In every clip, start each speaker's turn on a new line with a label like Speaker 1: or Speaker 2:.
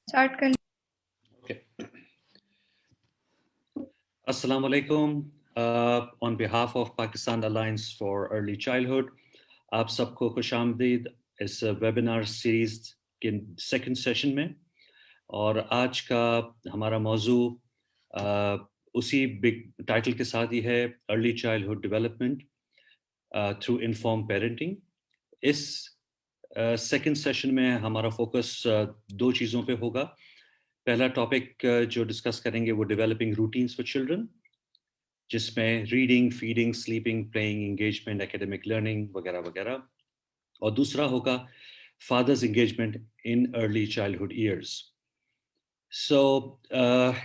Speaker 1: Start kar.
Speaker 2: Okay. Assalamu alaikum. On behalf of Pakistan Alliance for Early Childhood, آپ سب کو خوش آمدید اس webinar series کے سیکنڈ سیشن میں. اور آج کا ہمارا موضوع اسی بگ ٹائٹل کے ساتھ ہی ہے early childhood development through inform parenting. اس سیکنڈ سیشن میں ہمارا فوکس دو چیزوں پہ ہوگا. پہلا ٹاپک جو ڈسکس کریں گے وہ ڈیولپنگ روٹینس فار چلڈرن، جس میں reading, feeding, sleeping, playing, engagement, academic learning وغیرہ وغیرہ. اور دوسرا ہوگا fathers engagement in early childhood years. So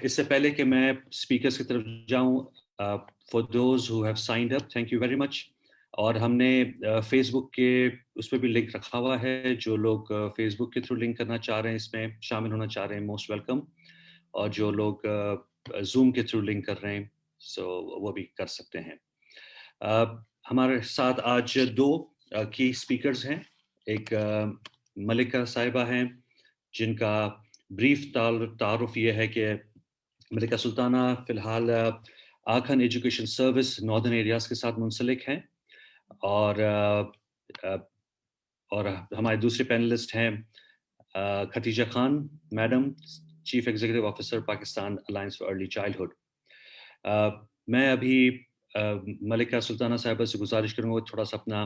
Speaker 2: اس سے پہلے کہ میں اسپیکرس کی طرف جاؤں، for those who have signed up, thank you very much. اور ہم نے فیس بک کے اس پہ بھی لنک رکھا ہوا ہے. جو لوگ فیس بک کے تھرو لنک کرنا چاہ رہے ہیں، اس میں شامل ہونا چاہ رہے ہیں، موسٹ ویلکم. اور جو لوگ زوم کے تھرو لنک کر رہے ہیں سو وہ بھی کر سکتے ہیں. ہمارے ساتھ آج دو کی اسپیکرز ہیں. ایک ملکہ صاحبہ ہیں جن کا بریف تعارف یہ ہے کہ ملکہ سلطانہ فی الحال آکھن ایجوکیشن سروس ناردرن ایریاز کے ساتھ منسلک ہیں. اور ہمارے دوسرے پینلسٹ ہیں Khatija Khan madam, chief executive officer Pakistan alliance for early childhood. میں ابھی ملکہ سلطانہ صاحبہ سے گزارش کروں گا تھوڑا سا اپنا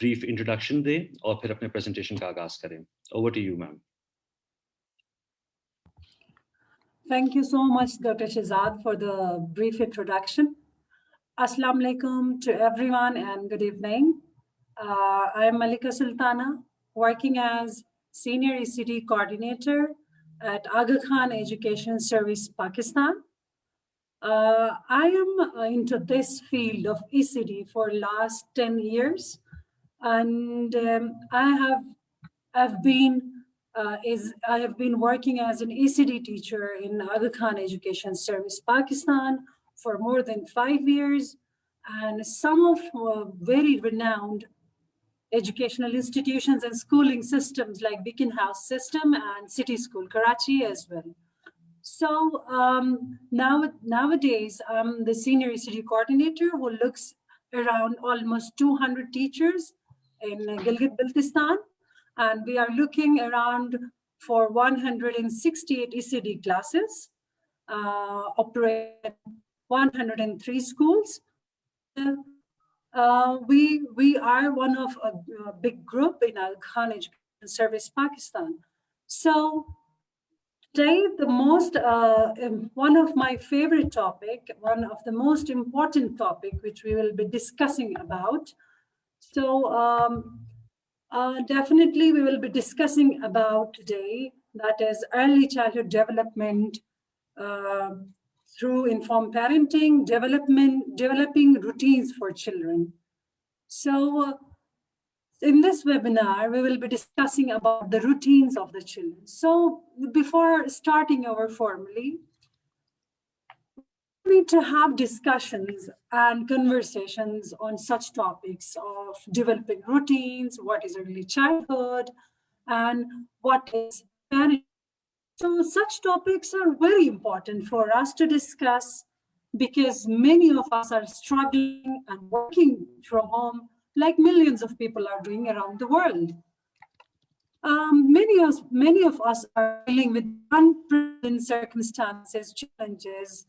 Speaker 2: بریف انٹروڈکشن دیں اور پھر اپنے پریزنٹیشن کا آغاز کریں. Over to you ma'am.
Speaker 3: Thank you so much, Dr. Shehzad, for the brief introduction. Assalamu alaikum to everyone and good evening. I am Malika Sultana, working as Senior ECD Coordinator at Aga Khan Education Service, Pakistan. I am into this field of ECD for last 10 years, and I have been working as an ECD teacher in Aga Khan Education Service, Pakistan for more than 5 years, and some of very renowned educational institutions and schooling systems like Beacon House System and City School, Karachi as well. So nowadays, I'm the Senior ECD Coordinator who looks around almost 200 teachers in Gilgit-Baltistan. And we are looking around for 168 ECD classes, operate 103 schools. We are one of a big group in Aga Khan Education Service, Pakistan. So today, one of my favorite topic, one of the most important topic, which we will be discussing about. So definitely we will be discussing about today, that is early childhood development through informed parenting, developing routines for children. So in this webinar, we will be discussing about the routines of the children. So before starting our formally, we need to have discussions and conversations on such topics of developing routines, what is early childhood, and what is parenting. So such topics are very important for us to discuss because many of us are struggling and working from home like millions of people are doing around the world. Many of us are dealing with unprecedented circumstances, challenges,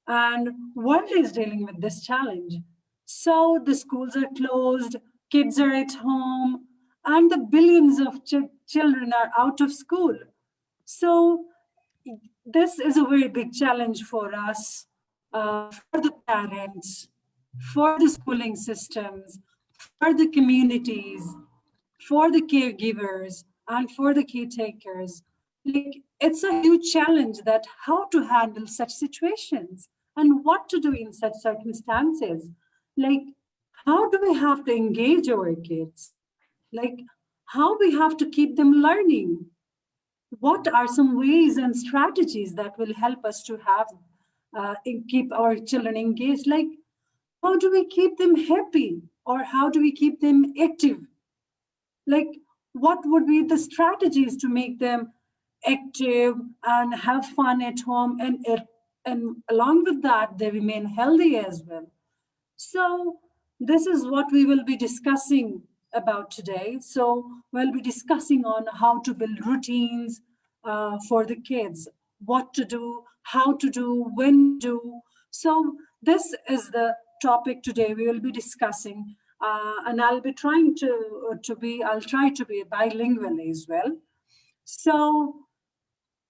Speaker 3: and world is dealing with this challenge. So the schools are closed, kids are at home, and the billions of children are out of school. So this is a very big challenge for us, for the parents, for the schooling systems, for the communities, for the caregivers, and for the caretakers. Like, it's a huge challenge that how to handle such situations and what to do in such circumstances. Like, how do we have to engage our kids? Like, how we have to keep them learning? What are some ways and strategies that will help us to have keep our children engaged? Like, how do we keep them happy, or how do we keep them active? Like, what would be the strategies to make them active and have fun at home, and along with that they remain healthy as well. So this is what we will be discussing about today. So we'll be discussing on how to build routines for the kids, what to do, how to do, when to do. So this is the topic today we will be discussing, and I'll try to be bilingual as well. So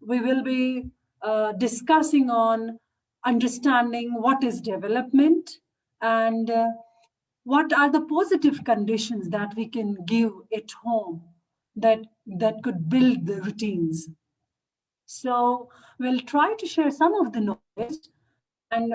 Speaker 3: we will be discussing on understanding what is development and what are the positive conditions that we can give at home that could build the routines. So we'll try to share some of the knowledge and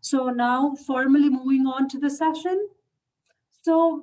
Speaker 3: So now formally moving on to the session. So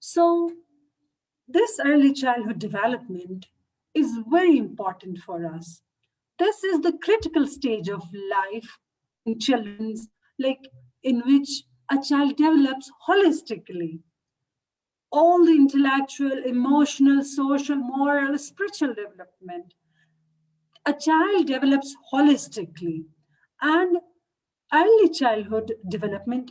Speaker 3: So this early childhood development is very important for us. This is the critical stage of life in children's, like in which a child develops holistically. All the intellectual, emotional, social, moral, spiritual development. A child develops holistically. And early childhood development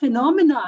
Speaker 3: phenomena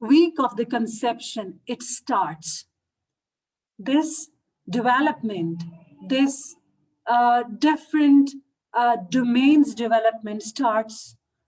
Speaker 3: week of the conception it starts. This development, this different domains development starts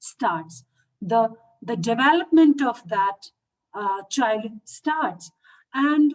Speaker 3: starts. The development of that child starts, and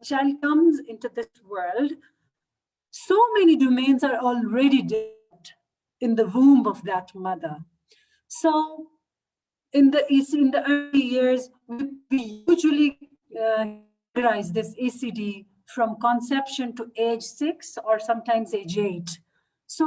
Speaker 3: the child comes into this world, so many domains are already developed in the womb of that mother. So in the early years, we usually categorize this ECD from conception to age 6 or sometimes age 8. So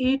Speaker 3: 8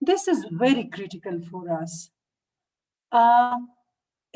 Speaker 3: this is very critical for us.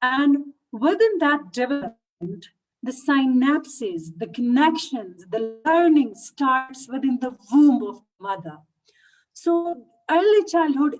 Speaker 3: and within that development, the synapses, the connections, the learning starts within the womb of mother. So early childhood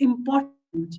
Speaker 3: important,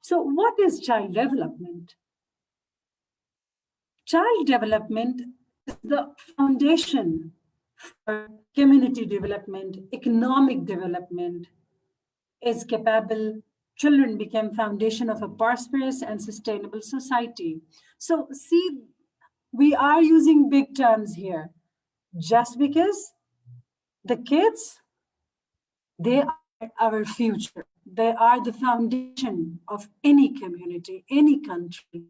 Speaker 3: So what is child development? Child development is the foundation for community development, economic development. Is capable, children become foundation of a prosperous and sustainable society. So see, we are using big terms here, just because the kids, they are our future. They are the foundation of any community, any country.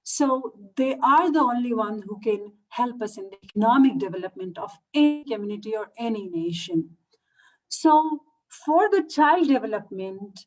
Speaker 3: So they are the only one who can help us in the economic development of any community or any nation. So for the child development,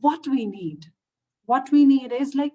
Speaker 3: what we need is like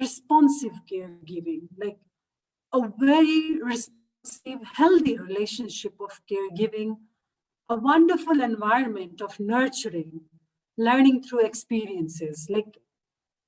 Speaker 3: responsive caregiving, like a very responsive, healthy relationship of caregiving, a wonderful environment of nurturing, learning through experiences, like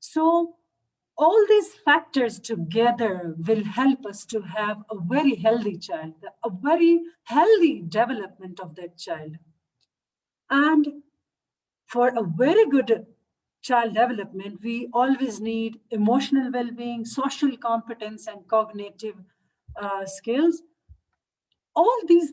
Speaker 3: So all these factors together will help us to have a very healthy child, a very healthy development of that child. And for a very good child development, we always need emotional well-being, social competence, and cognitive skills. All these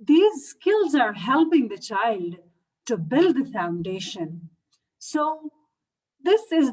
Speaker 3: these skills are helping the child to build the foundation. So these are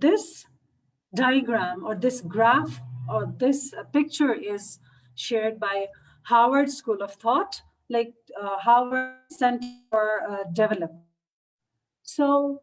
Speaker 3: This diagram or this graph or this picture is shared by Harvard School of Thought, like Harvard Center for Development. So,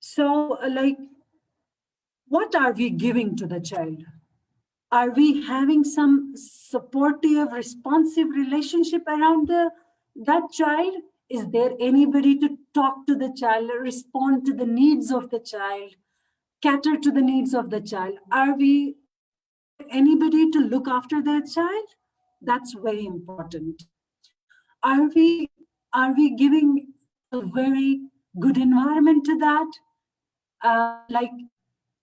Speaker 3: So, like, what are we giving to the child? Are we having some supportive, responsive relationship around that child? Is there anybody to talk to the child, respond to the needs of the child, cater to the needs of the child? Are we anybody to look after their child? That's very important. Are we giving a very good environment to that? Like,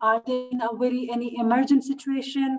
Speaker 3: are they in a very any emergent situation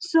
Speaker 3: So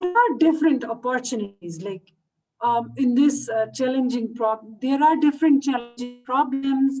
Speaker 3: there are different opportunities, like in this challenging problem, there are different challenging problems,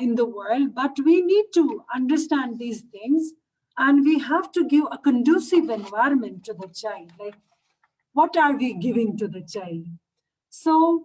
Speaker 3: in the world, but we need to understand these things and we have to give a conducive environment to the child. Like, what are we giving to the child? So,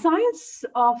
Speaker 3: science of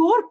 Speaker 3: core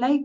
Speaker 3: like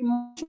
Speaker 3: emotionally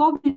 Speaker 3: cognitive,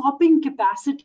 Speaker 3: coping capacity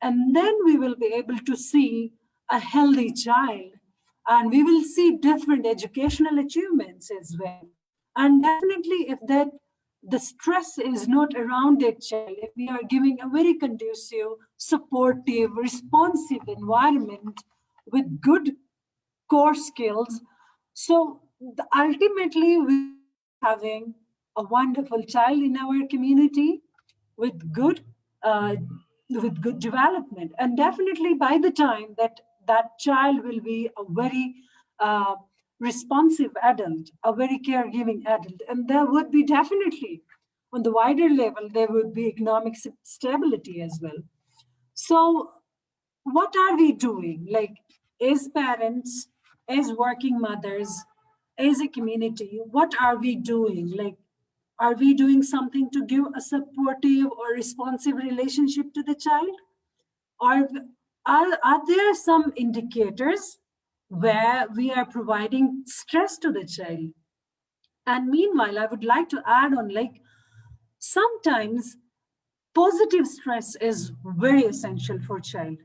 Speaker 3: and then we will be able to see a healthy child and we will see different educational achievements as well. And definitely if the stress is not around that child, if we are giving a very conducive, supportive, responsive environment with good core skills, so ultimately we're having a wonderful child in our community with good development. And definitely by the time that child will be a very responsive adult, a very caregiving adult, and there would be definitely on the wider level, there would be economic stability as well. So what are we doing? Like, as parents, as working mothers, as a community, what are we doing? Like, are we doing something to give a supportive or responsive relationship to the child? Or are there some indicators where we are providing stress to the child? And meanwhile, I would like to add on, like, sometimes positive stress is very essential for child.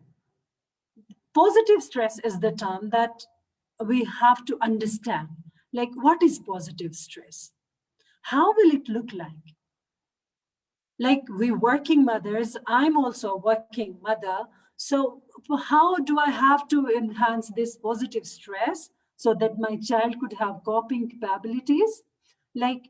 Speaker 3: Positive stress is the term that we have to understand. Like, what is positive stress? How will it look like? like we working mothers, I'm also a working mother. So how do I have to enhance this positive stress so that my child could have coping capabilities? Like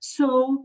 Speaker 3: so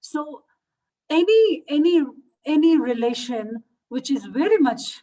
Speaker 3: So any relation which is very much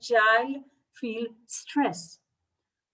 Speaker 3: child feel stress.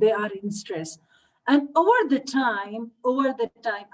Speaker 3: they are in stress. And over the time,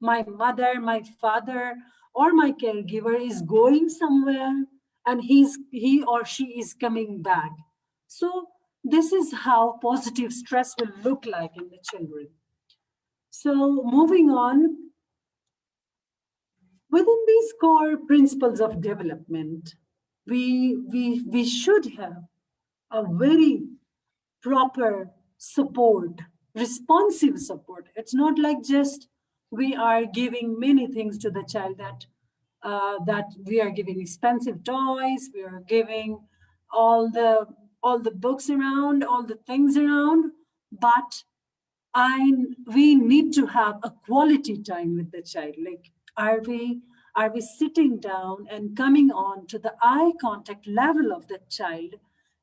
Speaker 3: my mother, my father, or my caregiver is going somewhere and he or she is coming back. So this is how positive stress will look like in the children. So moving on, within these core principles of development, we should have a very proper support, responsive support. It's not like just we are giving many things to the child that we are giving expensive toys, we are giving all the books around, all the things around, but we need to have a quality time with the child. Like, are we sitting down and coming on to the eye contact level of the child?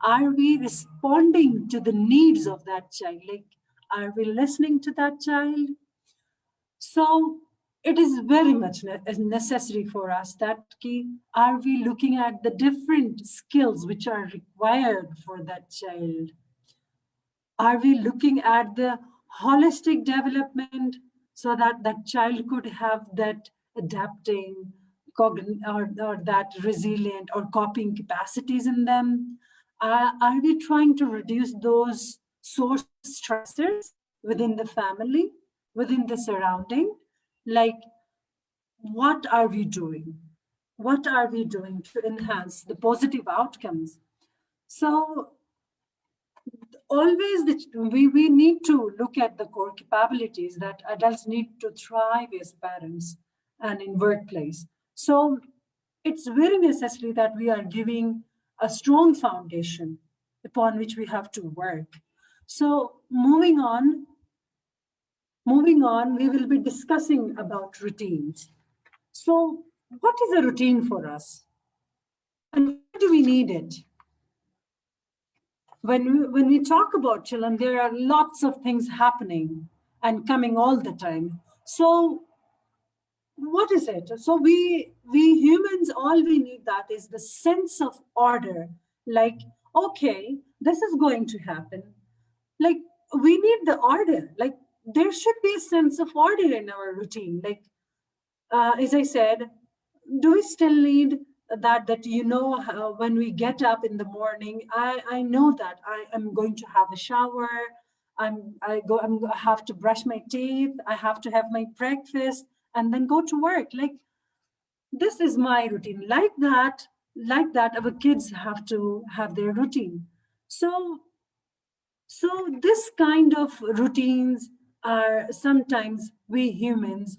Speaker 3: Are we responding to the needs of that child? Like, are we listening to that child? So it is very much necessary for us that are we looking at the different skills which are required for that child? Are we looking at the holistic development so that that child could have that adapting or that resilient or coping capacities in them? Are we trying to reduce those source stressors within the family, within the surrounding? Like, what are we doing? What are we doing to enhance the positive outcomes? So always we need to look at the core capabilities that adults need to thrive as parents and in workplace. So it's very necessary that we are giving a strong foundation upon which we have to work. So moving on, we will be discussing about routines. So what is a routine for us? And why do we need it? When we talk about children, there are lots of things happening and coming all the time. So what is it? So we humans, all we need that is the sense of order. Like, okay, this is going to happen. Like, we need the order. Like, there should be a sense of order in our routine. Like, as I said, do we still need that when we get up in the morning, I know that I am going to have a shower, I have to brush my teeth, I have to have my breakfast and then go to work. Like, this is my routine. Like that our kids have to have their routine. So this kind of routines are sometimes we humans,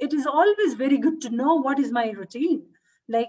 Speaker 3: it is always very good to know what is my routine. Like,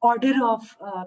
Speaker 3: order of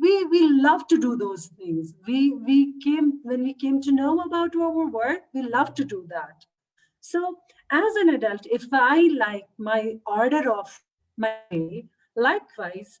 Speaker 3: we love to do those things. When we came to know about our work, we love to do that. So as an adult, if I like my order of my day, likewise,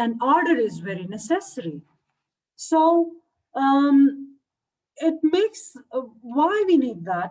Speaker 3: an order is very necessary. So it makes why we need that,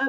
Speaker 3: a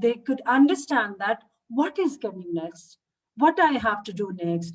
Speaker 3: they could understand that what is coming next, what I have to do next.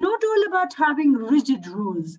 Speaker 3: Not all about having rigid rules.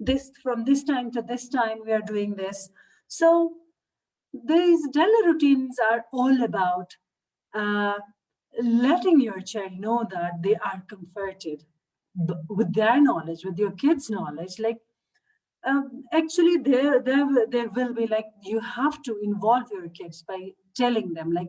Speaker 3: this from this time to this time we are doing this. So these daily routines are all about uh, letting your child know that they are comforted with their knowledge, with your kids' knowledge. Like actually, there will be like you have to involve your kids by telling them like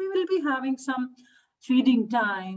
Speaker 3: we will be having some feeding time,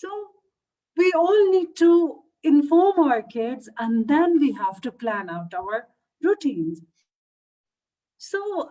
Speaker 3: So we all need to inform our kids and then we have to plan out our routines. So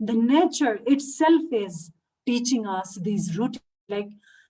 Speaker 3: The nature itself is teaching us these routines. Like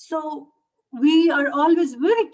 Speaker 3: so we are always very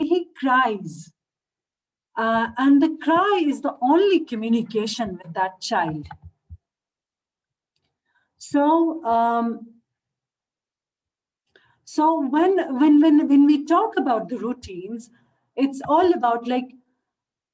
Speaker 3: He cries. And the cry is the only communication with that child. So when we talk about the routines, it's all about like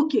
Speaker 3: okay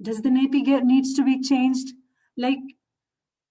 Speaker 3: Does the nappy needs to be changed? Like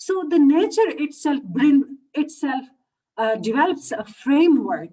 Speaker 3: So the nature itself develops a framework.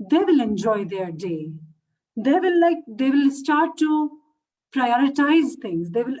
Speaker 3: they will enjoy their day. They will start to prioritize things. They will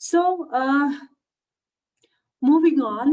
Speaker 3: So moving on,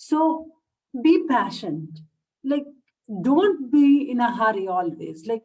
Speaker 3: so be patient. Like don't be in a hurry always. Like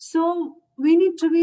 Speaker 3: So we need to be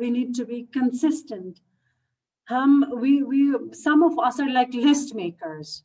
Speaker 3: we need to be consistent. Some of us are like list makers.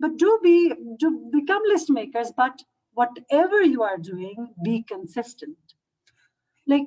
Speaker 3: but do become list makers, but whatever you are doing, be consistent. Like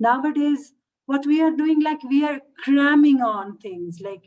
Speaker 3: Nowadays what we are doing, like we are cramming on things like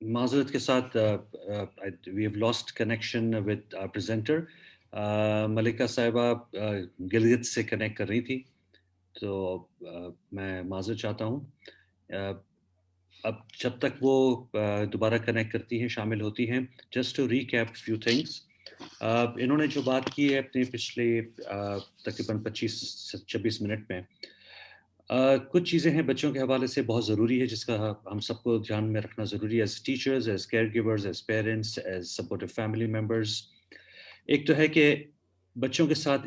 Speaker 2: معذرت کے ساتھ we have lost connection with our presenter. ملکہ صاحبہ گلگت سے connect کر رہی تھی، تو میں معذرت چاہتا ہوں. اب جب تک وہ دوبارہ کنیکٹ کرتی ہیں، شامل ہوتی ہیں، just to recap few things. انہوں نے جو بات کی ہے اپنے پچھلے تقریباً 25-26 منٹ میں، کچھ چیزیں ہیں بچوں کے حوالے سے بہت ضروری ہے، جس کا ہم سب کو دھیان میں رکھنا ضروری ہے as teachers, as care givers, as parents, as supportive family members. ایک تو ہے کہ بچوں کے ساتھ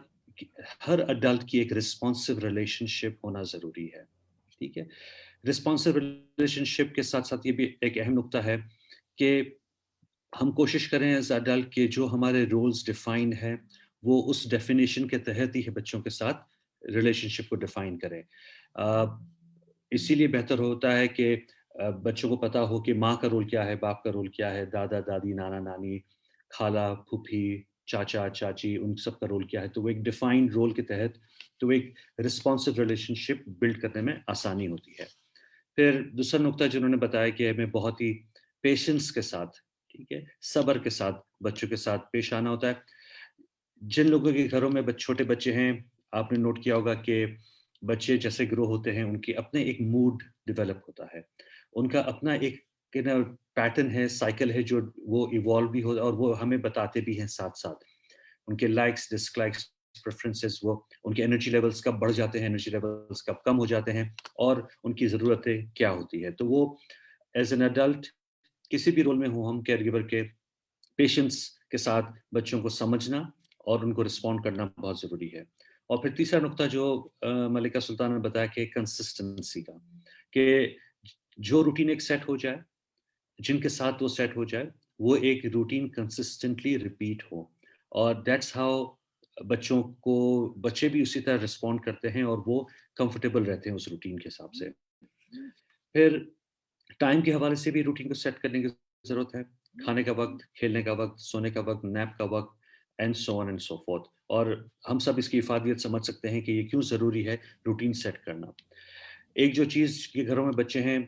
Speaker 2: ہر اڈلٹ کی ایک رسپانسو ریلیشن شپ ہونا ضروری ہے. ٹھیک ہے، رسپانسو ریلیشن شپ کے ساتھ ساتھ یہ بھی ایک اہم نقطہ ہے کہ ہم کوشش کریں ایز اڈلٹ کہ جو ہمارے رولز ڈیفائن ہیں وہ اس ڈیفینیشن کے تحت ہی بچوں کے ساتھ ریلیشن شپ کو ڈیفائن کریں. اسی لیے بہتر ہوتا ہے کہ بچوں کو پتہ ہو کہ ماں کا رول کیا ہے، باپ کا رول کیا ہے، دادا دادی، نانا نانی، خالہ پھوپھی، چاچا چاچی، ان سب کا رول کیا ہے. تو وہ ایک ڈیفائنڈ رول کے تحت تو ایک رسپانسو ریلیشن شپ بلڈ کرنے میں آسانی ہوتی ہے. پھر دوسرا نقطہ جنہوں نے بتایا کہ ہمیں بہت ہی پیشنس کے ساتھ، ٹھیک ہے، صبر کے ساتھ بچوں کے ساتھ پیش آنا ہوتا ہے. جن لوگوں کے گھروں میں چھوٹے بچے ہیں، آپ نے نوٹ کیا ہوگا کہ بچے جیسے گرو ہوتے ہیں ان کے اپنے ایک موڈ ڈیولپ ہوتا ہے، ان کا اپنا ایک پیٹرن ہے، سائیکل ہے، جو وہ ایوالو بھی ہوتا ہے اور وہ ہمیں بتاتے بھی ہیں ساتھ ساتھ. ان کے لائکس، ڈس لائکس، پریفرنسز، وہ ان کے انرجی لیولز کب بڑھ جاتے ہیں، انرجی لیولز کب کم ہو جاتے ہیں، اور ان کی ضرورتیں کیا ہوتی ہے. تو وہ ایز این ایڈلٹ کسی بھی رول میں ہوں ہم کیئر گیور کے، پیشنس کے ساتھ بچوں کو سمجھنا اور ان کو رسپونڈ کرنا بہت ضروری ہے. اور پھر تیسرا نقطہ جو ملکہ سلطان نے بتایا کہ کنسسٹنسی کا، کہ جو روٹین ایک سیٹ ہو جائے، جن کے ساتھ وہ سیٹ ہو جائے، وہ ایک روٹین کنسسٹنٹلی ریپیٹ ہو، اور دیٹس ہاؤ بچے بھی اسی طرح رسپونڈ کرتے ہیں اور وہ کمفرٹیبل رہتے ہیں اس روٹین کے حساب سے. پھر ٹائم کے حوالے سے بھی روٹین کو سیٹ کرنے کی ضرورت ہے، کھانے کا وقت، کھیلنے کا وقت، سونے کا وقت، نیپ کا وقت، and so on and so forth. اور ہم سب اس کی افادیت سمجھ سکتے ہیں کہ یہ کیوں ضروری ہے روٹین سیٹ کرنا. ایک جو چیز کے گھروں میں بچے ہیں،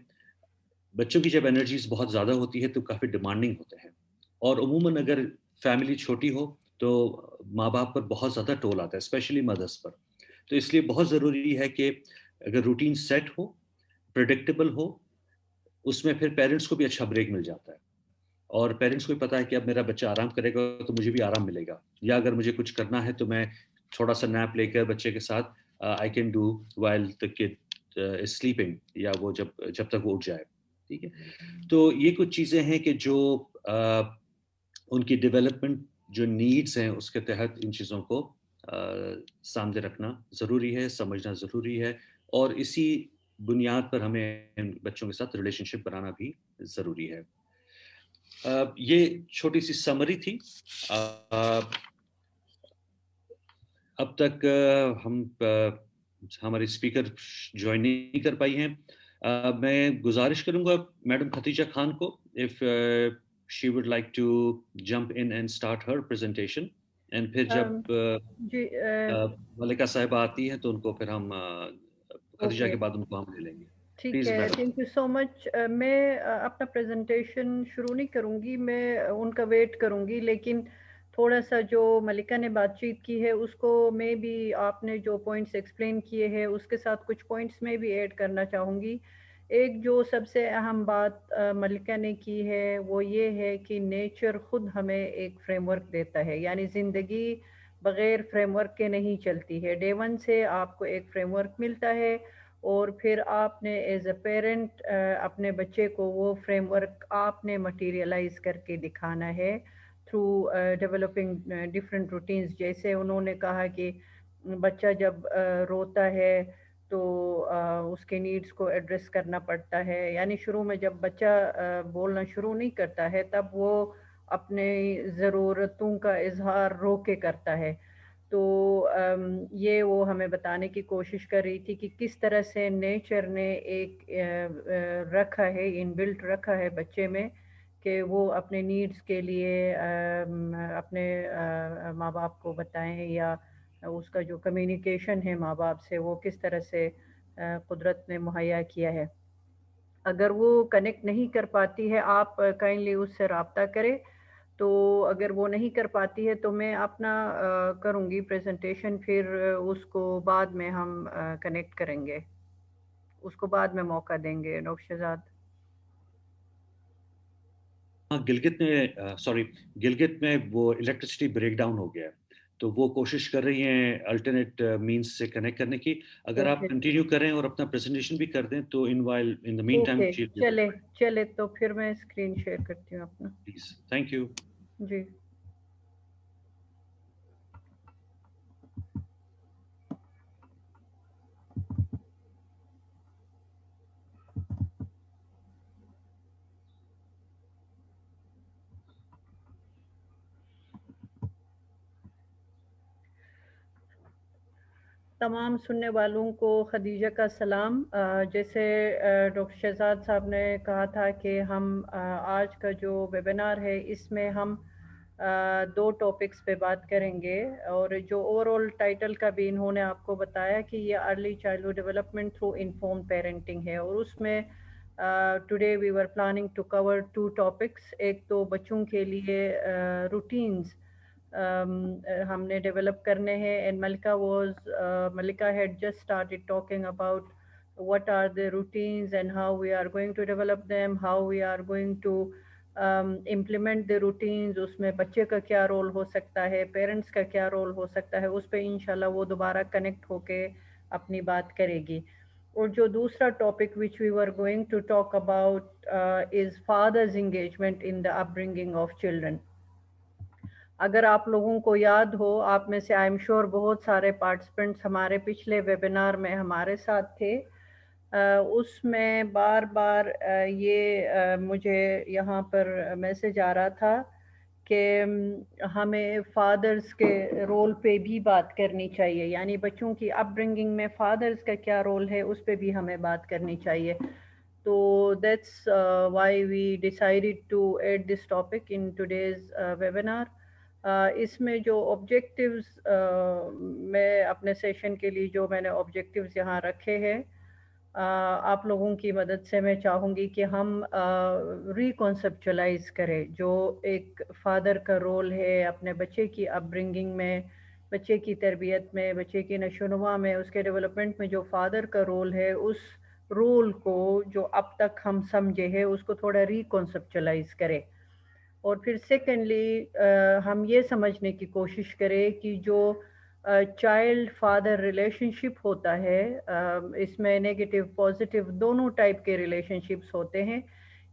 Speaker 2: بچوں کی جب انرجیز بہت زیادہ ہوتی ہے تو کافی ڈیمانڈنگ ہوتے ہیں، اور عموماً اگر فیملی چھوٹی ہو تو ماں باپ پر بہت زیادہ ٹول آتا ہے، اسپیشلی مدرس پر. تو اس لیے بہت ضروری ہے کہ اگر روٹین سیٹ ہو، پریڈکٹیبل ہو، اس میں پھر پیرنٹس کو بھی اچھا بریک مل جاتا ہے، اور پیرنٹس کو بھی پتا ہے کہ اب میرا بچہ آرام کرے گا تو مجھے بھی آرام ملے گا، یا اگر مجھے کچھ کرنا ہے تو میں تھوڑا سا نیپ لے کر بچے کے ساتھ I can do while the could is sleeping, یا وہ جب تک وہ اٹھ جائے. ٹھیک ہے، تو یہ کچھ چیزیں ہیں کہ جو ان کی ڈیولپمنٹ جو نیڈس ہیں اس کے تحت ان چیزوں کو سامنے رکھنا ضروری ہے، سمجھنا ضروری ہے، اور اسی بنیاد پر ہمیں بچوں کے ساتھ ریلیشن شپ بنانا بھی ضروری ہے. یہ چھوٹی سی سمری تھی. اب تک ہماری اسپیکر جوائن نہیں کر پائی ہیں. میں گزارش کروں گا میڈم ختیجہ خان کو، if she would like to jump in and start her presentation, and پھر جب ملکہ صاحبہ آتی ہیں تو ان کو پھر ہم ختیجہ کے بعد ان کو ہم لے لیں گے.
Speaker 1: ٹھیک ہے، تھینک یو سو مچ. میں اپنا پریزنٹیشن شروع نہیں کروں گی، میں ان کا ویٹ کروں گی، لیکن تھوڑا سا جو ملکہ نے بات چیت کی ہے اس کو میں بھی، آپ نے جو پوائنٹس ایکسپلین کیے ہیں اس کے ساتھ کچھ پوائنٹس میں بھی ایڈ کرنا چاہوں گی. ایک جو سب سے اہم بات ملکہ نے کی ہے وہ یہ ہے کہ نیچر خود ہمیں ایک فریم ورک دیتا ہے، یعنی زندگی بغیر فریم ورک کے نہیں چلتی ہے. ڈے ون سے آپ کو ایک فریم ورک ملتا ہے، اور پھر آپ نے ایز اے پیرنٹ اپنے بچے کو وہ فریم ورک آپ نے مٹیریلائز کر کے دکھانا ہے تھرو ڈیولپنگ ڈفرینٹ روٹینز. جیسے انہوں نے کہا کہ بچہ جب روتا ہے تو اس کے نیڈس کو ایڈریس کرنا پڑتا ہے، یعنی شروع میں جب بچہ بولنا شروع نہیں کرتا ہے تب وہ اپنے ضرورتوں کا اظہار رو کے کرتا ہے. تو یہ وہ ہمیں بتانے کی کوشش کر رہی تھی کہ کس طرح سے نیچر نے ایک رکھا ہے، ان بلٹ رکھا ہے بچے میں، کہ وہ اپنے نیڈز کے لیے اپنے ماں باپ کو بتائیں، یا اس کا جو کمیونیکیشن ہے ماں باپ سے وہ کس طرح سے قدرت نے مہیا کیا ہے. اگر وہ کنیکٹ نہیں کر پاتی ہے آپ کائنڈلی اس سے رابطہ کریں. تو اگر وہ نہیں کر پاتی ہے تو میں اپنا کروں گی پریزنٹیشن, پھر اس کو بعد میں ہم کنیکٹ کریں گے, اس کو بعد میں موقع دیں گے. ڈاکٹر شہزاد.
Speaker 2: گلگت میں گلگت میں وہ الیکٹرسٹی بریک ڈاؤن ہو گیا, تو وہ کوشش کر رہی ہیں الٹرنیٹ مینس سے کنیکٹ کرنے کی. اگر آپ کنٹینیو کریں اور اپنا پریزنٹیشن بھی کر دیں تو ان دا مین ٹائم
Speaker 1: چلے تو پھر میں اسکرین شیئر کرتی ہوں اپنا.
Speaker 2: پلیز. Thank you.
Speaker 1: جی. تمام سننے والوں کو خدیجہ کا سلام. جیسے ڈاکٹر شہزاد صاحب نے کہا تھا کہ ہم آج کا جو ویبینار ہے اس میں ہم 2 ٹاپکس پہ بات کریں گے, اور جو اوور آل ٹائٹل کا بھی انہوں نے آپ کو بتایا کہ یہ early childhood development through inform parenting ہے, اور اس میں today we are planning to cover 2 topics. ایک تو بچوں کے لیے روٹینز ہم نے ڈیولپ کرنے ہیں, and Malika had just started talking about what are the routines and how we are going to develop them, how we are going to implement the routines. اس میں بچے کا کیا رول ہو سکتا ہے, پیرنٹس کا کیا رول ہو سکتا ہے, اس پہ انشاءاللہ وہ دوبارہ کنیکٹ ہو کے اپنی بات کرے گی. اور جو دوسرا topic which we were going to talk about is father's engagement in the upbringing of children. اگر آپ لوگوں کو یاد ہو, آپ میں سے آئی ایم شیور بہت سارے پارٹیسپینٹس ہمارے پچھلے ویبینار میں ہمارے ساتھ تھے. اس میں بار بار یہ مجھے یہاں پر میسج آ رہا تھا کہ ہمیں فادرز کے رول پہ بھی بات کرنی چاہیے, یعنی بچوں کی اپ برنگنگ میں فادرز کا کیا رول ہے اس پہ بھی ہمیں بات کرنی چاہیے. تو that's why we decided to add this topic in today's webinar. اس میں جو آبجیکٹیوز میں اپنے سیشن کے لیے جو میں نے آبجیکٹیوز یہاں رکھے ہیں, آپ لوگوں کی مدد سے میں چاہوں گی کہ ہم ریکنسپچولائز کریں جو ایک فادر کا رول ہے اپنے بچے کی اپ برنگنگ میں, بچے کی تربیت میں, بچے کی نشو نما میں, اس کے ڈیولپمنٹ میں جو فادر کا رول ہے, اس رول کو جو اب تک ہم سمجھے ہیں اس کو تھوڑا ریکنسپچولائز کریں. اور پھر سیکنڈلی ہم یہ سمجھنے کی کوشش کریں کہ جو چائلڈ فادر ریلیشن شپ ہوتا ہے, اس میں نیگیٹو پازیٹیو دونوں ٹائپ کے ریلیشن شپس ہوتے ہیں,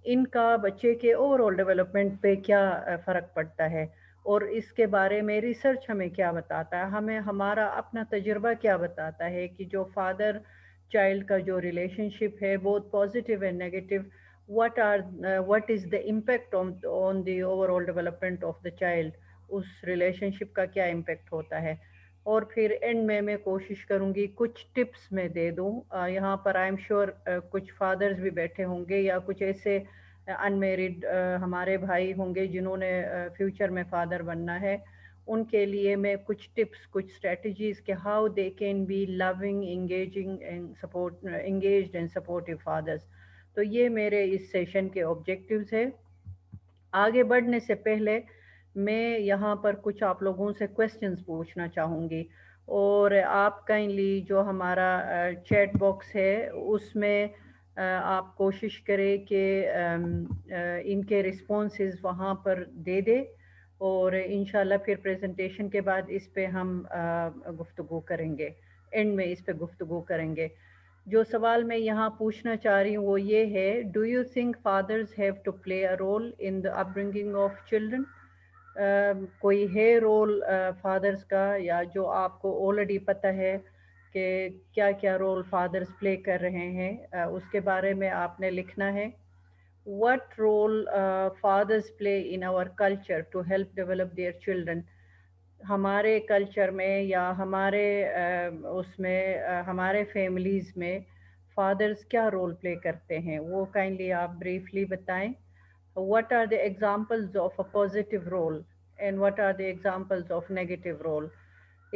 Speaker 1: ان کا بچے کے اوور آل ڈیولپمنٹ پہ کیا فرق پڑتا ہے, اور اس کے بارے میں ریسرچ ہمیں کیا بتاتا ہے, ہمیں ہمارا اپنا تجربہ کیا بتاتا ہے کہ جو فادر چائلڈ کا جو ریلیشن شپ ہے بہت positive and negative, what is the impact on the overall development of the child, اس ریلیشن شپ کا کیا امپیکٹ ہوتا ہے. اور پھر اینڈ میں کوشش کروں گی کچھ ٹپس میں دے دوں. یہاں پر آئی ایم شیور کچھ فادرز بھی بیٹھے ہوں گے یا کچھ ایسے انمیرڈ ہمارے بھائی ہوں گے جنہوں نے فیوچر میں فادر بننا ہے, ان کے لیے میں کچھ ٹپس, کچھ اسٹریٹجیز کہ how they can be loving, engaged and supportive fathers. تو یہ میرے اس سیشن کے آبجیکٹیوز ہیں. آگے بڑھنے سے پہلے میں یہاں پر کچھ آپ لوگوں سے کویسچنز پوچھنا چاہوں گی, اور آپ کائنڈلی جو ہمارا چیٹ باکس ہے اس میں آپ کوشش کریں کہ ان کے رسپانسز وہاں پر دے دیں, اور انشاءاللہ پھر پریزنٹیشن کے بعد اس پہ ہم گفتگو کریں گے, اینڈ میں اس پہ گفتگو کریں گے. جو سوال میں یہاں پوچھنا چاہ رہی ہوں وہ یہ ہے, do you think fathers have to play a role in the upbringing of children? کوئی ہے رول فادرز کا, یا جو آپ کو آلریڈی پتہ ہے کہ کیا کیا رول فادرز پلے کر رہے ہیں, اس کے بارے میں آپ نے لکھنا ہے. What role fathers play in our culture to help develop their children? ہمارے کلچر میں یا ہمارے اس میں ہمارے فیملیز میں فادرز کیا رول پلے کرتے ہیں, وہ کائنڈلی آپ بریفلی بتائیں. What are the examples of a positive role and what are the examples of negative role?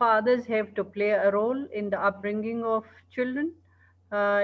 Speaker 1: fathers have to play a role in the upbringing of children?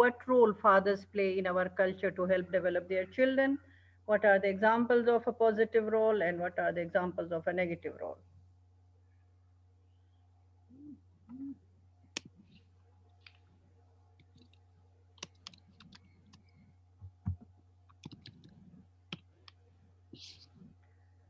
Speaker 1: what role fathers play in our culture to help develop their children? What are the examples of a positive role and what are the examples of a negative role?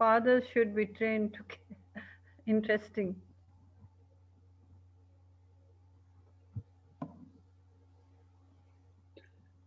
Speaker 1: fathers should be trained to interesting.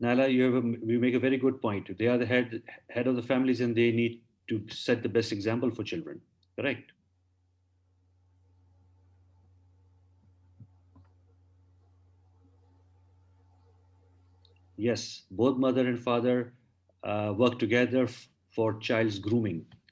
Speaker 2: Nala, you make a very good point. They are the head of the families and they need to set the best example for children. Correct. Yes, both mother and father work together for child's grooming.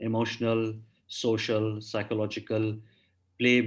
Speaker 2: emotional, social, psychological, play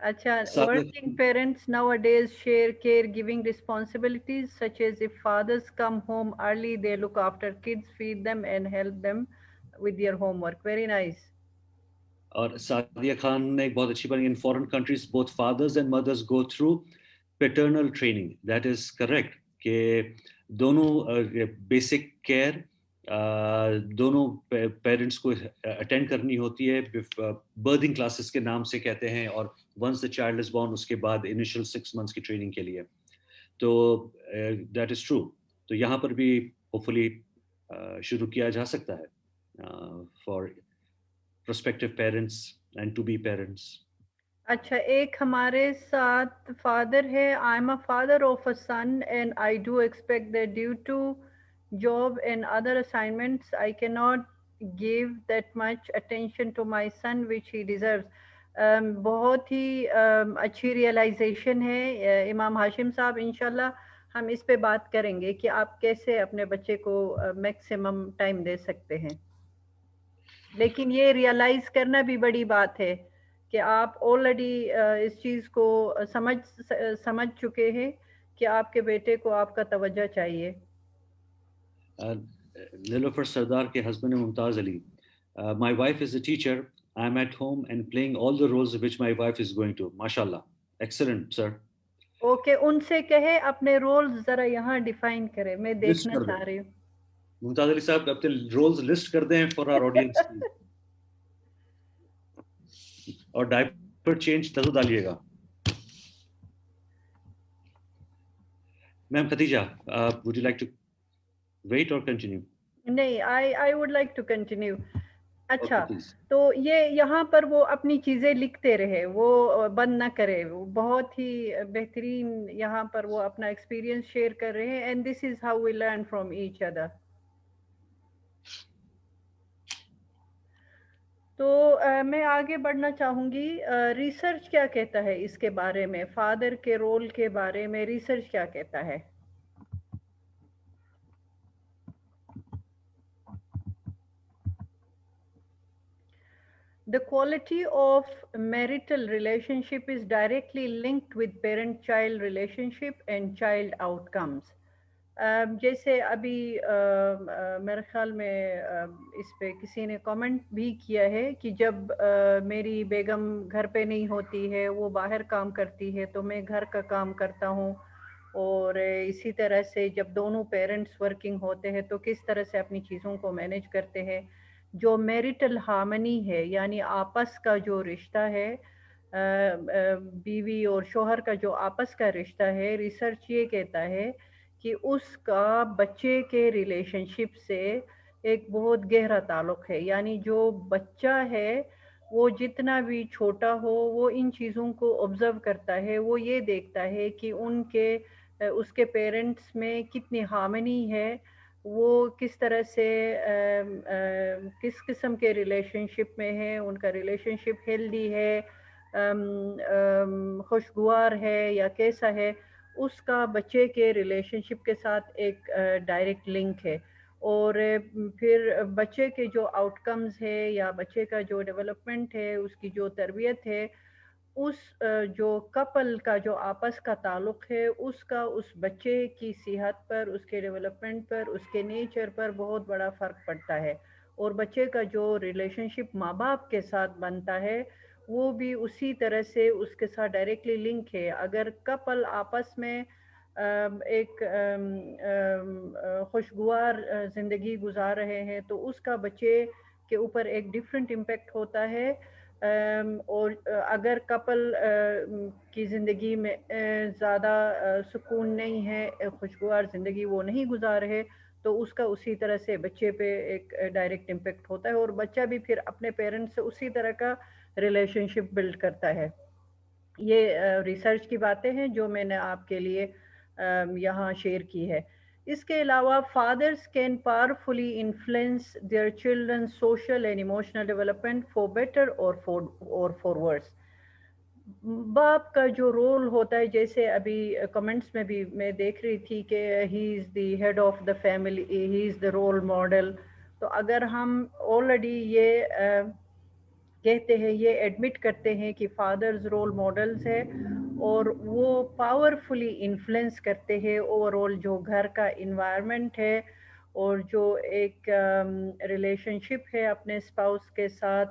Speaker 1: Acha, working parents nowadays share caregiving responsibilities, such as if fathers come home early, they look after kids, feed them, and help them with their homework. Very nice.
Speaker 2: اور سعدیہ خان نے ایک بہت اچھی بات, in foreign countries both fathers and mothers go through paternal training. That is correct کہ دونوں basic care دونوں parents کو اٹینڈ کرنی ہوتی ہے. برتھنگ کلاسز کے نام سے کہتے ہیں, اور once the child is born اس کے بعد انیشیل 6 months کی ٹریننگ کے لیے. تو دیٹ از ٹرو. تو یہاں پر بھی ہوپ فلی شروع کیا جا سکتا ہے for prospective parents and to be parents.
Speaker 1: اچھا, ایک ہمارے ساتھ فادر ہے. I am a father of a son and I do expect that due to job and other assignments I cannot give that much attention to my son which he deserves. بہت ہی اچھی realization ہے امام ہاشم صاحب. انشاءاللہ ہم اس پہ بات کریں گے کہ آپ کیسے اپنے بچے کو میکسیمم ٹائم دے سکتے ہیں. لیکن یہ ریئلائز کرنا بھی بڑی بات ہے کہ آپ آلریڈی اس چیز کو سمجھ چکے ہیں کہ آپ کے بیٹے کو آپ کا توجہ چاہیے.
Speaker 2: نیلوفر سردار کے husband Mumtaz Ali, my wife is a teacher. I'm at home and playing all the roles which my wife is going to. MashaAllah. Excellent, sir.
Speaker 1: Okay, ان سے کہے اپنے رولز ذرا یہاں ڈیفائن کرے, میں دیکھنا چاہ رہی ہوں.
Speaker 2: ممتاز علی صاحب اپنے رولز لسٹ کر دیں فار آور آڈینس. اور ڈائپر چینج ضرور ڈالیے گا. میم Khadija, would you like to wait or continue?
Speaker 1: نہیں, I would like to continue. اچھا,
Speaker 2: Okay,
Speaker 1: تو یہ یہاں پر وہ اپنی چیزیں لکھتے رہے, وہ بند نہ کرے. بہت ہی بہترین یہاں پر وہ اپنا ایکسپیرینس شیئر کر رہے ہیں, and this is how we learn from each other. تو میں آگے بڑھنا چاہوں گی. ریسرچ کیا کہتا ہے اس کے بارے میں, فادر کے رول کے بارے میں ریسرچ کیا کہتا ہے؟ The quality of marital relationship is directly linked with parent-child relationship and child outcomes. جیسے ابھی میرے خیال میں اس پہ کسی نے کامنٹ بھی کیا ہے کہ جب میری بیگم گھر پہ نہیں ہوتی ہے, وہ باہر کام کرتی ہے, تو میں گھر کا کام کرتا ہوں. اور اسی طرح سے جب دونوں پیرنٹس ورکنگ ہوتے ہیں تو کس طرح سے اپنی چیزوں کو مینیج کرتے ہیں. جو میریٹل ہارمنی ہے, یعنی آپس کا جو رشتہ ہے, بیوی اور شوہر کا جو آپس کا رشتہ ہے, ریسرچ یہ کہتا ہے کہ اس کا بچے کے ریلیشن شپ سے ایک بہت گہرا تعلق ہے. یعنی جو بچہ ہے وہ جتنا بھی چھوٹا ہو, وہ ان چیزوں کو آبزرو کرتا ہے, وہ یہ دیکھتا ہے کہ ان کے اس کے پیرنٹس میں کتنی ہارمنی ہے, وہ کس طرح سے کس قسم کے ریلیشن شپ میں ہے, ان کا ریلیشن شپ ہیلدی ہے, خوشگوار ہے یا کیسا ہے. اس کا بچے کے ریلیشن شپ کے ساتھ ایک ڈائریکٹ لنک ہے. اور پھر بچے کے جو آؤٹ کمز ہے یا بچے کا جو ڈیولپمنٹ ہے, اس کی جو تربیت ہے, اس جو کپل کا جو آپس کا تعلق ہے, اس کا اس بچے کی صحت پر, اس کے ڈیولپمنٹ پر, اس کے نیچر پر بہت بڑا فرق پڑتا ہے. اور بچے کا جو ریلیشن شپ ماں باپ کے ساتھ بنتا ہے, وہ بھی اسی طرح سے اس کے ساتھ ڈائریکٹلی لنک ہے. اگر کپل آپس میں ایک خوشگوار زندگی گزار رہے ہیں تو اس کا بچے کے اوپر ایک ڈفرینٹ امپیکٹ ہوتا ہے. اور اگر کپل کی زندگی میں زیادہ سکون نہیں ہے, خوشگوار زندگی وہ نہیں گزار رہے, تو اس کا اسی طرح سے بچے پہ ایک ڈائریکٹ امپیکٹ ہوتا ہے, اور بچہ بھی پھر اپنے پیرنٹس سے اسی طرح کا ریلیشن شپ بلڈ کرتا ہے. یہ ریسرچ کی باتیں ہیں جو میں نے آپ کے لیے یہاں شیئر کی ہے. اس کے علاوہ fathers can powerfully influence their children social and emotional development for better or for worse. باپ کا جو رول ہوتا ہے, جیسے ابھی کمنٹس میں بھی میں دیکھ رہی تھی کہ he is the head of the family, he is the role model. تو اگر ہم آلریڈی یہ کہتے ہیں, یہ ایڈمٹ کرتے ہیں کہ فادرز رول ماڈلز ہے, اور وہ پاورفلی انفلوئنس کرتے ہیں اوور آل جو گھر کا انوائرمنٹ ہے, اور جو ایک ریلیشن شپ ہے اپنے اسپاؤس کے ساتھ,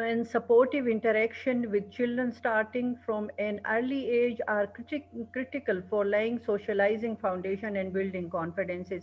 Speaker 1: and supportive interaction with children starting from an early age are critical for laying socializing foundation and building confidences.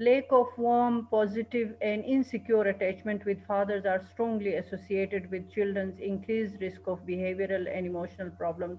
Speaker 1: Lack of warm, positive and insecure attachment with fathers are strongly associated with children's increased risk of behavioral and emotional problems.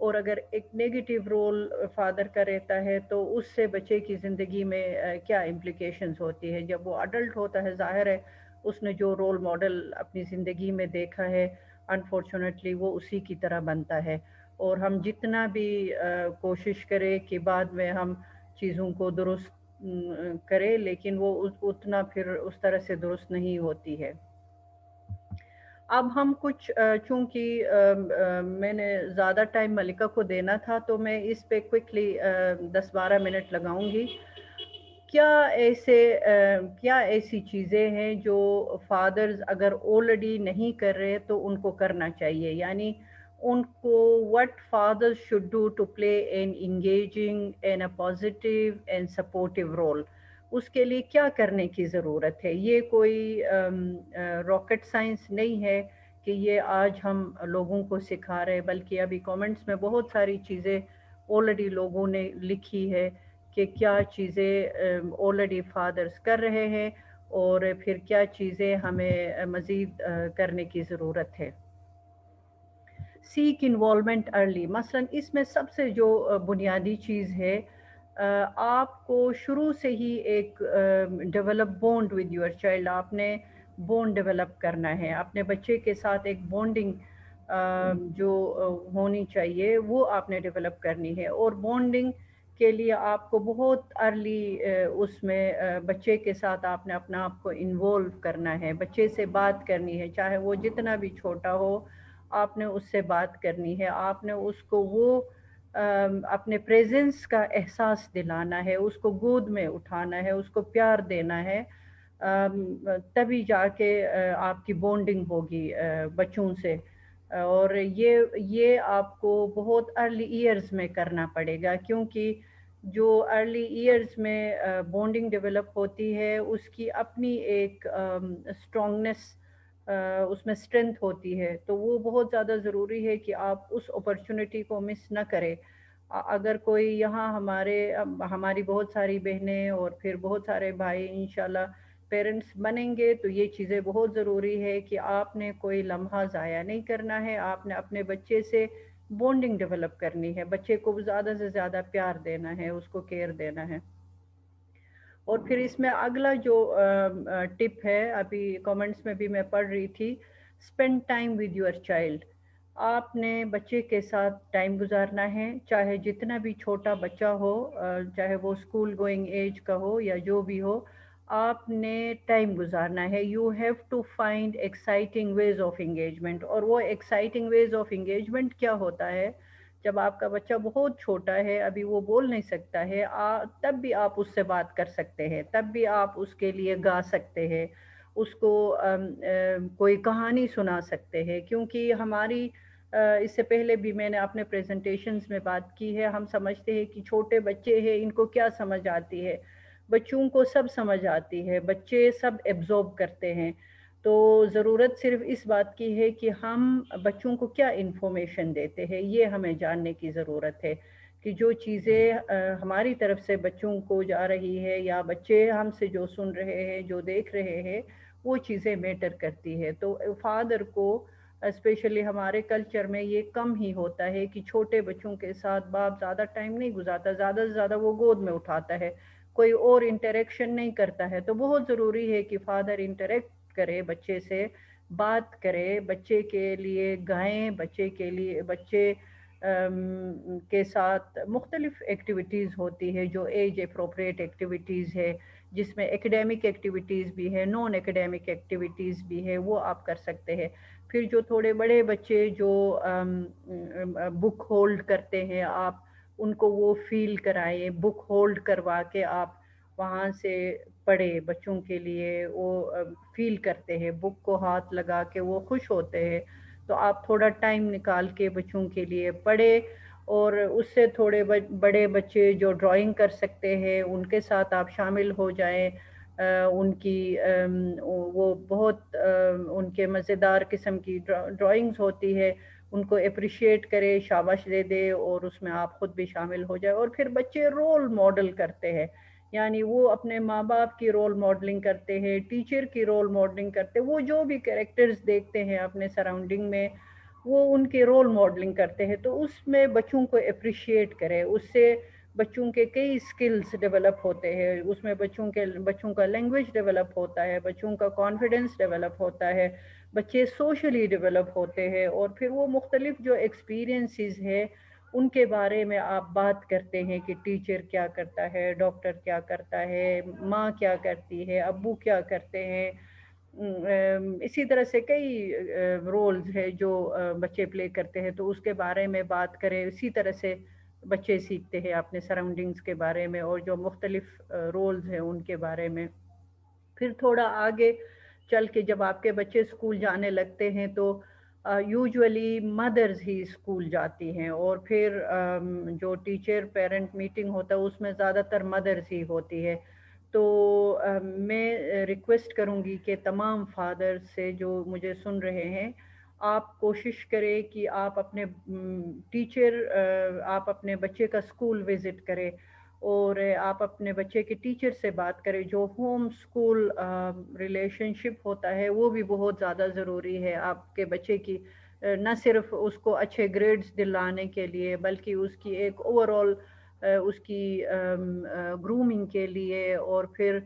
Speaker 1: اور اگر ایک negative role father کا رہتا ہے تو اس سے بچے کی زندگی میں کیا امپلیکیشنز ہوتی ہے. جب وہ اڈلٹ ہوتا ہے ظاہر ہے اس نے جو رول ماڈل اپنی زندگی میں دیکھا ہے انفارچونیٹلی وہ اسی کی طرح بنتا ہے. اور ہم جتنا بھی کوشش کریں کہ بعد میں ہم چیزوں کو درست کرے لیکن وہ اتنا پھر اس طرح سے درست نہیں ہوتی ہے. اب ہم کچھ چونکہ میں نے زیادہ ٹائم ملکہ کو دینا تھا تو میں اس پہ کوئکلی 10-12 منٹ لگاؤں گی. کیا ایسی چیزیں ہیں جو فادرز اگر آلریڈی نہیں کر رہے تو ان کو کرنا چاہیے, یعنی ان کو what fathers should do to play an engaging and a positive and supportive role, اس کے لیے کیا کرنے کی ضرورت ہے. یہ کوئی راکٹ سائنس نہیں ہے کہ یہ آج ہم لوگوں کو سکھا رہے, بلکہ ابھی کامنٹس میں بہت ساری چیزیں آلریڈی لوگوں نے لکھی ہے کہ کیا چیزیں آلریڈی فادرز کر رہے ہیں اور پھر کیا چیزیں ہمیں مزید کرنے کی ضرورت ہے. سیک انوالومنٹ ارلی, مثلا اس میں سب سے جو بنیادی چیز ہے آپ کو شروع سے ہی ایک develop bound with your child, آپ نے بونڈ ڈیولپ کرنا ہے اپنے بچے کے ساتھ. ایک بونڈنگ جو ہونی چاہیے وہ آپ نے ڈیولپ کرنی ہے, اور بونڈنگ کے لیے آپ کو بہت ارلی اس میں بچے کے ساتھ آپ نے اپنا آپ کو انوالو کرنا ہے, بچے سے بات کرنی ہے, چاہے وہ جتنا بھی چھوٹا ہو آپ نے اس سے بات کرنی ہے, آپ نے اس کو وہ اپنے پریزنس کا احساس دلانا ہے, اس کو گود میں اٹھانا ہے, اس کو پیار دینا ہے, تبھی جا کے آپ کی بونڈنگ ہوگی بچوں سے. اور یہ آپ کو بہت ارلی ایئرز میں کرنا پڑے گا, کیونکہ جو ارلی ایئرز میں بونڈنگ ڈیولپ ہوتی ہے اس کی اپنی ایک اسٹرانگنیس, اس میں اسٹرینتھ ہوتی ہے, تو وہ بہت زیادہ ضروری ہے کہ آپ اس اپرچونٹی کو مس نہ کریں. اگر کوئی یہاں ہماری بہت ساری بہنیں اور پھر بہت سارے بھائی انشاءاللہ پیرنٹس بنیں گے تو یہ چیزیں بہت ضروری ہے کہ آپ نے کوئی لمحہ ضائع نہیں کرنا ہے, آپ نے اپنے بچے سے بونڈنگ ڈیولپ کرنی ہے, بچے کو زیادہ سے زیادہ پیار دینا ہے, اس کو کیئر دینا ہے. اور پھر اس میں اگلا جو ٹپ ہے, ابھی کامنٹس میں بھی میں پڑھ رہی تھی, spend time with your child. آپ نے بچے کے ساتھ ٹائم گزارنا ہے, چاہے جتنا بھی چھوٹا بچہ ہو, چاہے وہ اسکول گوئنگ ایج کا ہو یا جو بھی ہو, آپ نے ٹائم گزارنا ہے. You have to find exciting ways of engagement. اور وہ ایکسائٹنگ ویز آف انگیجمنٹ کیا ہوتا ہے؟ جب آپ کا بچہ بہت چھوٹا ہے, ابھی وہ بول نہیں سکتا ہے, تب بھی آپ اس سے بات کر سکتے ہیں, تب بھی آپ اس کے لیے گا سکتے ہیں, اس کو کوئی کہانی سنا سکتے ہیں. کیونکہ ہماری اس سے پہلے بھی میں نے اپنے پریزنٹیشنز میں بات کی ہے, ہم سمجھتے ہیں کہ چھوٹے بچے ہیں ان کو کیا سمجھ آتی ہے. بچوں کو سب سمجھ آتی ہے, بچے سب ایبزورب کرتے ہیں. تو ضرورت صرف اس بات کی ہے کہ ہم بچوں کو کیا انفارمیشن دیتے ہیں, یہ ہمیں جاننے کی ضرورت ہے کہ جو چیزیں ہماری طرف سے بچوں کو جا رہی ہے یا بچے ہم سے جو سن رہے ہیں, جو دیکھ رہے ہیں, وہ چیزیں میٹر کرتی ہے. تو فادر کو اسپیشلی ہمارے کلچر میں یہ کم ہی ہوتا ہے کہ چھوٹے بچوں کے ساتھ باپ زیادہ ٹائم نہیں گزارتا, زیادہ سے زیادہ وہ گود میں اٹھاتا ہے, کوئی اور انٹریکشن نہیں کرتا ہے. تو بہت ضروری ہے کہ فادر انٹریکٹ کرے بچے سے, بات کرے, بچے کے لیے گائیں, بچے کے ساتھ مختلف ایکٹیویٹیز ہوتی ہے جو ایج اپروپریٹ ایکٹیویٹیز ہے, جس میں ایکیڈیمک ایکٹیویٹیز بھی ہے, نان ایکیڈیمک ایکٹیویٹیز بھی ہے, وہ آپ کر سکتے ہیں. پھر جو تھوڑے بڑے بچے جو بک ہولڈ کرتے ہیں, آپ ان کو وہ فیل کرائیں, بک ہولڈ کروا کے آپ وہاں سے پڑھے, بچوں کے لیے وہ فیل کرتے ہیں, بک کو ہاتھ لگا کے وہ خوش ہوتے ہیں. تو آپ تھوڑا ٹائم نکال کے بچوں کے لیے پڑھے. اور اس سے تھوڑے بڑے بچے جو ڈرائنگ کر سکتے ہیں ان کے ساتھ آپ شامل ہو جائیں, ان کی وہ بہت ان کے مزیدار قسم کی ڈرائنگز ہوتی ہے, ان کو اپریشیٹ کرے, شاباش دے دے, اور اس میں آپ خود بھی شامل ہو جائے. اور پھر بچے رول ماڈل کرتے ہیں, یعنی وہ اپنے ماں باپ کی رول ماڈلنگ کرتے ہیں, ٹیچر کی رول ماڈلنگ کرتے ہیں, وہ جو بھی کریکٹرز دیکھتے ہیں اپنے سراؤنڈنگ میں وہ ان کے رول ماڈلنگ کرتے ہیں. تو اس میں بچوں کو اپریشیٹ کرے, اس سے بچوں کے کئی سکلز ڈیولپ ہوتے ہیں, اس میں بچوں کا لینگویج ڈیولپ ہوتا ہے, بچوں کا کانفیڈنس ڈیولپ ہوتا ہے, بچے سوشلی ڈیولپ ہوتے ہیں, اور پھر وہ مختلف جو ایکسپیرینسز ہے ان کے بارے میں آپ بات کرتے ہیں کہ ٹیچر کیا کرتا ہے, ڈاکٹر کیا کرتا ہے, ماں کیا کرتی ہے, ابو کیا کرتے ہیں. اسی طرح سے کئی رولز ہے جو بچے پلے کرتے ہیں, تو اس کے بارے میں بات کریں. اسی طرح سے بچے سیکھتے ہیں اپنے سراؤنڈنگز کے بارے میں اور جو مختلف رولز ہیں ان کے بارے میں. پھر تھوڑا آگے چل کے جب آپ کے بچے اسکول جانے لگتے ہیں تو یوجولی مدرز ہی اسکول جاتی ہیں, اور پھر جو ٹیچر پیرنٹ میٹنگ ہوتا ہے اس میں زیادہ تر مدرز ہی ہوتی ہے. تو میں ریکویسٹ کروں گی کہ تمام فادرز سے جو مجھے سن رہے ہیں, آپ کوشش کریں کہ آپ اپنے بچے کا اسکول وزٹ کریں, اور آپ اپنے بچے کے ٹیچر سے بات کریں. جو ہوم اسکول ریلیشن شپ ہوتا ہے وہ بھی بہت زیادہ ضروری ہے آپ کے بچے کی, نہ صرف اس کو اچھے گریڈز دلانے کے لیے بلکہ اس کی ایک اوور آل اس کی گرومنگ کے لیے. اور پھر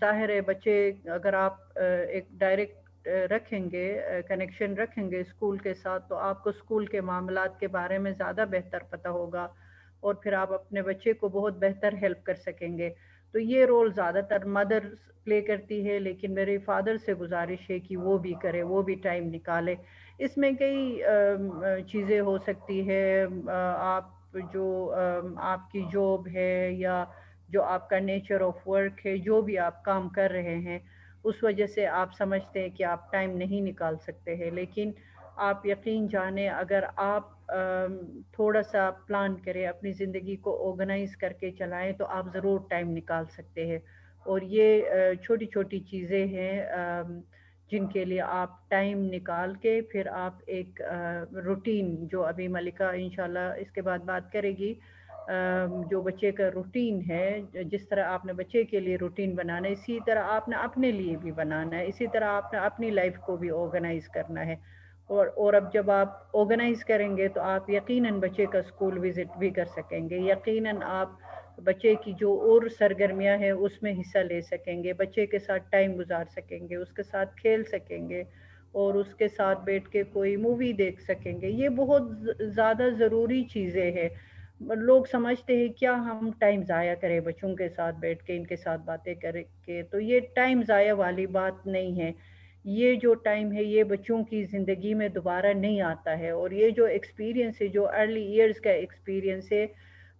Speaker 1: ظاہر ہے بچے اگر آپ ایک ڈائریکٹ رکھیں گے, کنیکشن رکھیں گے اسکول کے ساتھ, تو آپ کو اسکول کے معاملات کے بارے میں زیادہ بہتر پتہ ہوگا, اور پھر آپ اپنے بچے کو بہت بہتر ہیلپ کر سکیں گے. تو یہ رول زیادہ تر مدر پلے کرتی ہے, لیکن میرے فادر سے گزارش ہے کہ وہ بھی کرے, وہ بھی ٹائم نکالے. اس میں کئی چیزیں ہو سکتی ہے, آپ آپ کی جاب ہے یا جو آپ کا نیچر آف ورک ہے, جو بھی آپ کام کر رہے ہیں اس وجہ سے آپ سمجھتے ہیں کہ آپ ٹائم نہیں نکال سکتے ہیں. لیکن آپ یقین جانیں اگر آپ تھوڑا سا پلان کریں, اپنی زندگی کو آرگنائز کر کے چلائیں, تو آپ ضرور ٹائم نکال سکتے ہیں. اور یہ چھوٹی چھوٹی چیزیں ہیں جن کے لیے آپ ٹائم نکال کے پھر آپ ایک روٹین, جو ابھی ملکہ انشاءاللہ اس کے بعد بات کرے گی, جو بچے کا روٹین ہے, جس طرح آپ نے بچے کے لیے روٹین بنانا ہے اسی طرح آپ نے اپنے لیے بھی بنانا ہے, اسی طرح آپ نے اپنی لائف کو بھی آرگنائز کرنا ہے. اور اب جب آپ آرگنائز کریں گے تو آپ یقیناً بچے کا اسکول وزٹ بھی کر سکیں گے, یقیناً آپ بچے کی جو اور سرگرمیاں ہیں اس میں حصہ لے سکیں گے, بچے کے ساتھ ٹائم گزار سکیں گے, اس کے ساتھ کھیل سکیں گے, اور اس کے ساتھ بیٹھ کے کوئی مووی دیکھ سکیں گے. یہ بہت زیادہ ضروری چیزیں ہیں. لوگ سمجھتے ہیں کیا ہم ٹائم ضائع کریں بچوں کے ساتھ بیٹھ کے, ان کے ساتھ باتیں کر کے, تو یہ ٹائم ضائع والی بات نہیں ہے. یہ جو ٹائم ہے یہ بچوں کی زندگی میں دوبارہ نہیں آتا ہے, اور یہ جو ایکسپیرینس ہے, جو ارلی ایئرز کا ایکسپیرینس ہے,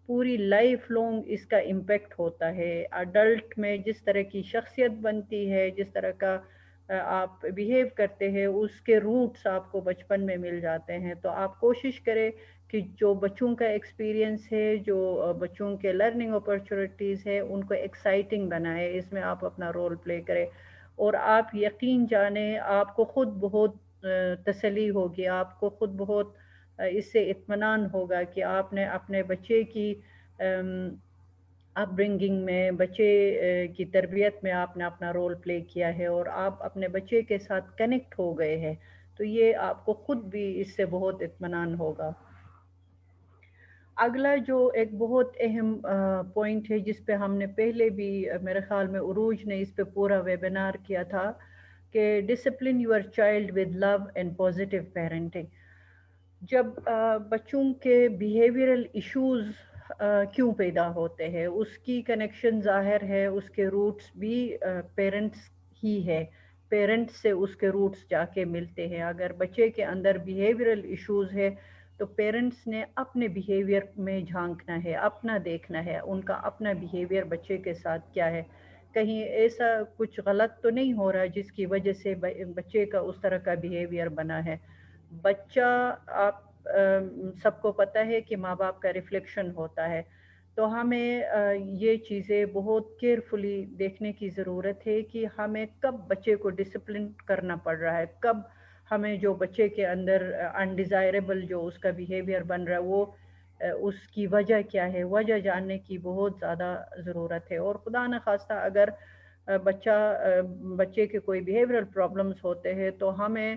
Speaker 1: پوری لائف لانگ اس کا امپیکٹ ہوتا ہے. اڈلٹ میں جس طرح کی شخصیت بنتی ہے, جس طرح کا آپ بیہیو کرتے ہیں, اس کے روٹس آپ کو بچپن میں مل جاتے ہیں. تو آپ کوشش کریں کہ جو بچوں کا ایکسپیرینس ہے, جو بچوں کے لرننگ اپرچونٹیز ہے, ان کو ایکسائٹنگ بنائے, اس میں آپ اپنا رول پلے کریں. اور آپ یقین جانیں آپ کو خود بہت تسلی ہوگی, آپ کو خود بہت اس سے اطمینان ہوگا کہ آپ نے اپنے بچے کی اپ برنگنگ میں, بچے کی تربیت میں آپ نے اپنا رول پلے کیا ہے, اور آپ اپنے بچے کے ساتھ کنیکٹ ہو گئے ہیں. تو یہ آپ کو خود بھی اس سے بہت اطمینان ہوگا. اگلا جو ایک بہت اہم پوائنٹ ہے جس پہ ہم نے پہلے بھی میرے خیال میں عروج نے اس پہ پورا ویبینار کیا تھا, کہ discipline your child with love and positive parenting. جب بچوں کے بیہیویئرل ایشوز کیوں پیدا ہوتے ہیں, اس کی کنیکشن ظاہر ہے, اس کے روٹس بھی پیرنٹس ہی ہے, پیرنٹس سے اس کے روٹس جا کے ملتے ہیں. اگر بچے کے اندر بیہیویئرل ایشوز ہے تو پیرنٹس نے اپنے بیہیویئر میں جھانکنا ہے, اپنا دیکھنا ہے, ان کا اپنا بیہیویئر بچے کے ساتھ کیا ہے, کہیں ایسا کچھ غلط تو نہیں ہو رہا جس کی وجہ سے بچے کا اس طرح کا بیہیویئر بنا ہے. بچہ, آپ سب کو پتہ ہے کہ ماں باپ کا ریفلیکشن ہوتا ہے, تو ہمیں یہ چیزیں بہت کیئرفلی دیکھنے کی ضرورت ہے کہ ہمیں کب بچے کو ڈسپلن کرنا پڑ رہا ہے, کب ہمیں جو بچے کے اندر انڈیزائریبل جو اس کا بیہیویئر بن رہا ہے وہ اس کی وجہ کیا ہے, وجہ جاننے کی بہت زیادہ ضرورت ہے. اور خدا نخواستہ اگر بچے کے کوئی بیہیویئرل پرابلمز ہوتے ہیں تو ہمیں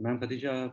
Speaker 2: Ma'am Khadija,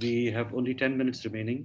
Speaker 2: we have only 10 minutes remaining.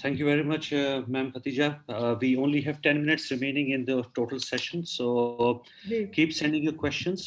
Speaker 2: Thank you very much, Ma'am Khatija. We only have 10 minutes remaining in the total session, so keep sending your questions.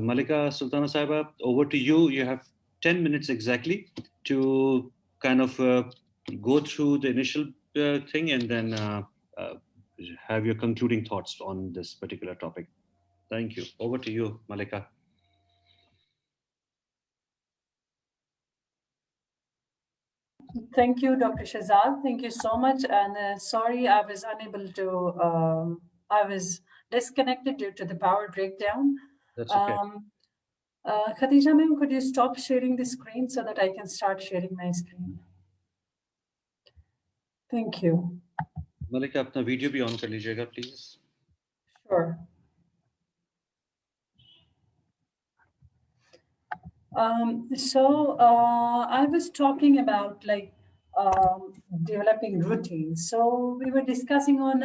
Speaker 2: Malika Sultana Saiba, over to you. You have 10 minutes exactly to kind of go through the initial thing and then have your concluding thoughts on this particular topic. Thank you. Over to you, Malika.
Speaker 3: Thank you, Dr. Shazad. Thank you so much. And sorry, I was unable to, I was disconnected due to the power breakdown.
Speaker 2: That's okay.
Speaker 3: Khadija ma'am, could you stop sharing the screen so that I can start sharing my screen? Thank you.
Speaker 2: Malika, apna video bhi on kar lijiyega, please.
Speaker 3: Sure. So I was talking about like developing routines. So we were discussing on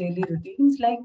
Speaker 3: daily routines. Like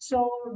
Speaker 3: So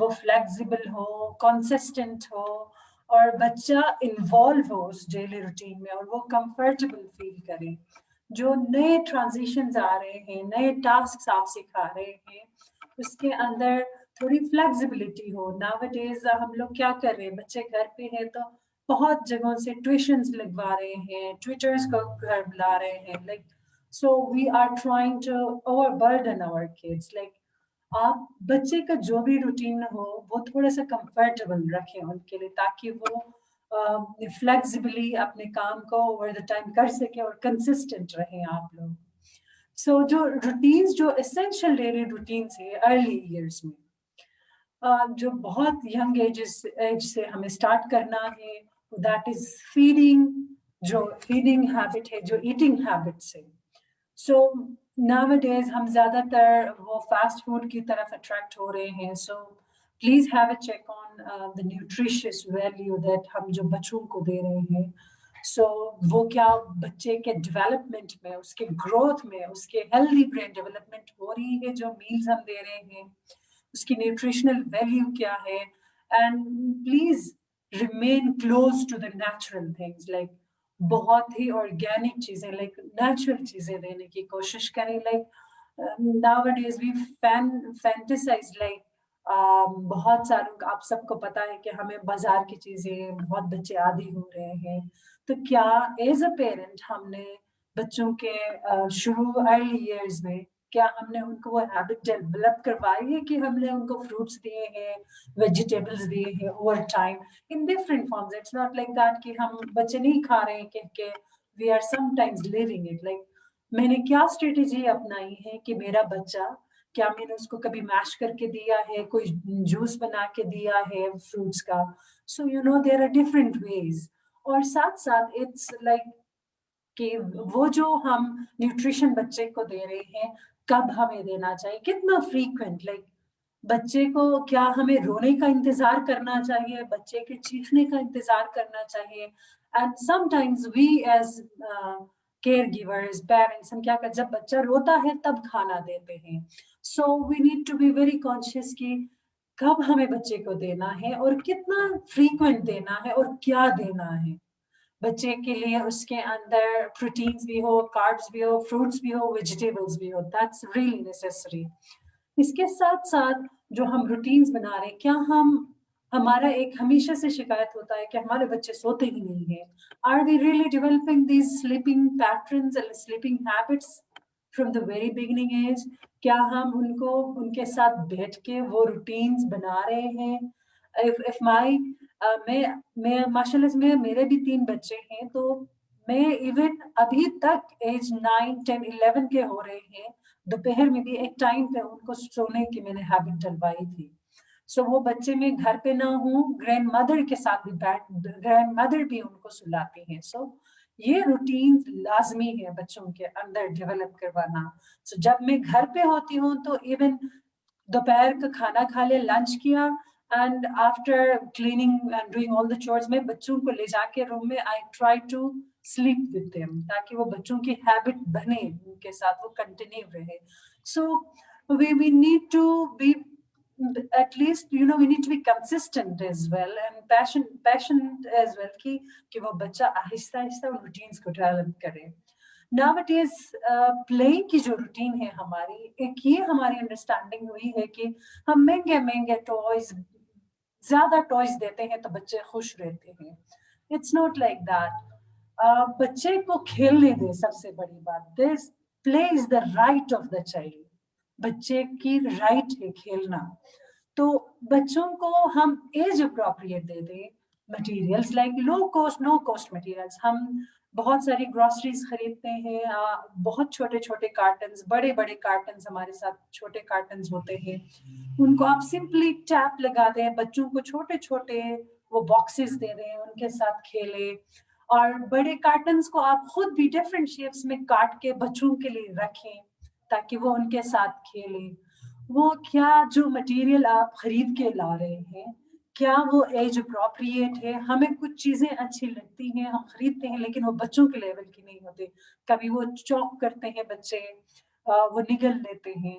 Speaker 3: وہ flexible ہو, consistent ہو, اور بچہ involve ہو اس daily routine میں اور وہ comfortable feel کرے. جو نئے transitions آ رہے ہیں, نئے ٹاسکس آپ سکھا رہے ہیں, اس کے اندر تھوڑی فلیکسیبلٹی ہو. ناو ڈیز ہم لوگ کیا کر رہے ہیں, بچے گھر پہ ہیں تو بہت جگہوں سے ٹیوشنز لگوا رہے ہیں, ٹیوٹرز کو گھر بلا رہے ہیں. Like so we are trying to overburden our kids. Like آپ بچے کا جو بھی روٹین ہو وہ تھوڑا سا کمفرٹیبل رکھیں ان کے لیے, تاکہ وہ فلیکسیبلی اپنے کام کو اوور دا ٹائم کر سکے اور کنسسٹنٹ رہیں آپ لوگ. سو جو روٹینز, جو اسینشیل ڈیلی روٹینز ہے ارلی ایئرس میں, جو بہت ینگ ایج سے ہمیں اسٹارٹ کرنا ہے, دیٹ از فیڈنگ. جو فیڈنگ ہیبٹ ہے, جو ایٹنگ ہیبٹس ہے. سو ناو ڈیز ہم زیادہ تر وہ فاسٹ فوڈ کی طرف اٹریکٹ ہو رہے ہیں. So please have a check on the nutritious value that ہم جو بچوں کو دے رہے ہیں. سو وہ کیا بچے کے ڈیولپمنٹ میں, اس کے گروتھ میں, اس کے ہیلدی برین ڈیولپمنٹ ہو رہی ہے جو میلز ہم دے رہے ہیں, اس کی نیوٹریشنل ویلیو کیا ہے. And please remain close to the natural things. Like بہت ہی آرگینک چیزیں, لائک نیچرل چیزیں دینے کی کوشش کریں. Like nowadays we fantasize, like بہت سارے, آپ سب کو پتا ہے کہ ہمیں بازار کی چیزیں بہت بچے عادی ہو رہے ہیں. تو کیا ایز اے پیرنٹ ہم نے بچوں کے شروع ارلی ایئرز میں کیا ہم نے ان کو وہ ہیبٹ ڈیولپ کروائی ہے کہ ہم نے ان کو فروٹس دیے ہیں, ویجیٹیبلس دیے ہیں over time in different forms. It's not like that کہ ہم بچے نہیں کھا رہے ہیں کہ we are sometimes leaving it. Like میں نے کیا اسٹریٹجی اپنائی ہے کہ میرا بچہ, کیا میں نے اس کو کبھی میش کر کے دیا ہے, کوئی جوس بنا کے دیا ہے فروٹس کا. So you know there are different ways. اور ساتھ ساتھ اٹس لائک کہ وہ جو ہم نیوٹریشن بچے کو دے رہے ہیں کب ہمیں دینا چاہیے, کتنا فریکوینٹ. لائک بچے کو کیا ہمیں رونے کا انتظار کرنا چاہیے, بچے کے چیخنے کا انتظار کرنا چاہیے. And sometimes we as caregivers, parents, ہم کیا کرتے جب بچہ روتا ہے تب کھانا دیتے ہیں. So we need to be very conscious کہ کب ہمیں بچے کو دینا ہے اور کتنا فریکوینٹ دینا ہے اور کیا دینا ہے بچے کے لیے. اس کے اندر پروٹینز بھی ہو, کاربس بھی ہو, فروٹس بھی ہو, ویجیٹیبلس بھی ہو. That's really necessary. اس کے ساتھ ساتھ جو ہم روٹینز بنا رہے ہیں, کیا ہمارا ایک ہمیشہ سے شکایت ہوتا ہے کہ ہمارے بچے سوتے ہی نہیں ہیں. Are we really developing these sleeping patterns and sleeping habits from the very beginning age? کیا ہم ان کے ساتھ بیٹھ کے وہ روٹینز بنا رہے ہیں؟ میں ماشاء اللہ میں میرے بھی 3 بچے ہیں, تو میں ایون ابھی تک ایج 9, 10, 11 کے ہو رہے ہیں, دوپہر میں بھی ایک ٹائم پہ ان کو سونے کی میں نے ہیبٹ ڈلوائی تھی. سو وہ بچے میں گھر پہ نہ ہوں, گرینڈ مدر کے ساتھ بھی گرینڈ مدر بھی ان کو سلاتی ہیں. سو یہ روٹین لازمی ہے بچوں کے اندر ڈیولپ کروانا. سو جب میں گھر پہ ہوتی ہوں تو ایون دوپہر کا کھانا کھا لے, لنچ کیا, and after cleaning and doing all the chores میں بچوں کو لے جا کے روم میں I try to sleep with them, تاکہ وہ بچوں کی ہیبٹ بنے, ان کے ساتھ وہ کنٹینیو رہے. So we need to be at least, you know, we need to be consistent as well and passionate as well کہ وہ بچہ آہستہ آہستہ روٹینز کو ڈیولپ کرے. Nowadays پلے کی جو روٹین ہے ہماری, ایک یہ ہماری انڈرسٹینڈنگ ہوئی ہے کہ ہم مہنگے ٹوائز, زیادہ ٹوائز دیتے ہیں تو بچے خوش رہتے ہیں. It's not like that. بچے کو کھیلنے دے, سب سے بڑی بات. Play is the right of the child. بچے کی رائٹ ہے کھیلنا. تو بچوں کو ہم ایج اپروپریٹ دے دیں مٹیریلز, لائک لو کوسٹ نو کوسٹ مٹیریلز. ہم بہت ساری گروسریز خریدتے ہیں, بہت چھوٹے کارٹنز, بڑے کارٹنز, ہمارے ساتھ چھوٹے کارٹنز ہوتے ہیں, ان کو آپ سمپلی ٹیپ لگا دیں, بچوں کو چھوٹے وہ باکسز دے دیں, ان کے ساتھ کھیلے. اور بڑے کارٹنز کو آپ خود بھی ڈفرینٹ شیپس میں کاٹ کے بچوں کے لیے رکھیں تاکہ وہ ان کے ساتھ کھیلیں. وہ کیا جو مٹیریل آپ خرید کے لا رہے ہیں, کیا وہ ایج اپروپریٹ ہے؟ ہمیں کچھ چیزیں اچھی لگتی ہیں, ہم خریدتے ہیں, لیکن وہ بچوں کے لیول کی نہیں ہوتے. کبھی وہ چوک کرتے ہیں بچے, وہ نگل لیتے ہیں.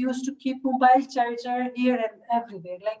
Speaker 3: used to keep mobile charger here and everywhere, like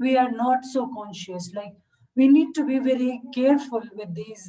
Speaker 3: We are not so conscious, like we need to be very careful with these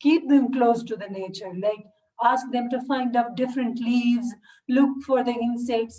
Speaker 3: keep them close to the nature, like ask them to find up different leaves, look for the insects.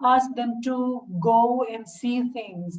Speaker 3: ask them to go and see things.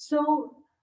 Speaker 3: so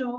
Speaker 3: 2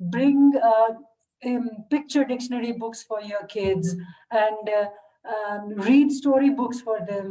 Speaker 3: Bring picture dictionary books for your kids and read story books for them.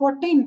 Speaker 3: 14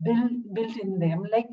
Speaker 3: built in them. Like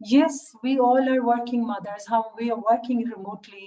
Speaker 3: Yes, we all are working mothers. How we are working remotely.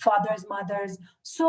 Speaker 3: Fathers, mothers. So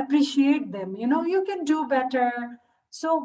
Speaker 3: appreciate them, you can do better. So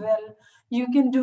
Speaker 3: well, you can do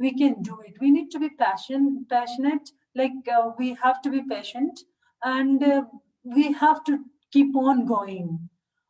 Speaker 3: we can do it. We need to be passionate, like we have to be patient and we have to keep on going.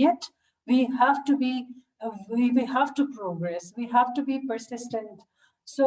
Speaker 3: yet we have to be we have to progress, we have to be persistent. So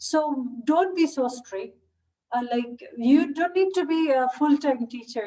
Speaker 3: so don't be so strict. Like you don't need to be a full-time teacher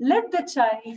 Speaker 3: let the child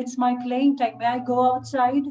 Speaker 3: it's my playing time, may I go outside.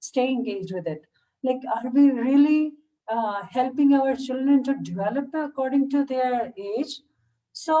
Speaker 3: stay engaged with it. Like are we really helping our children to develop according to their age? So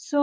Speaker 3: So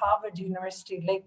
Speaker 3: Harvard University. Like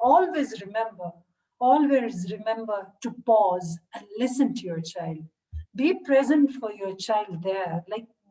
Speaker 3: always remember to pause and listen to your child. Be present for your child there. Like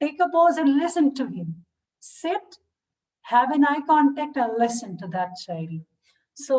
Speaker 3: take a pause and listen to him. Sit, have an eye contact and listen to that child. So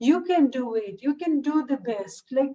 Speaker 3: you can do it, you can do the best. like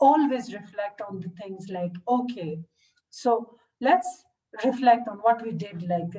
Speaker 3: always reflect on the things like, okay, so let's reflect on what we did. Like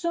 Speaker 3: so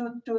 Speaker 3: 2 to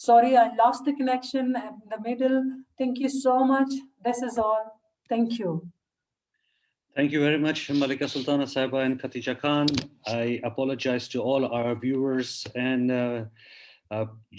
Speaker 3: sorry I lost the connection in the middle. Thank you so much. This is all. Thank you.
Speaker 2: Thank you very much, Malika Sultana Saiba and Khatija Khan. I apologize to all our viewers and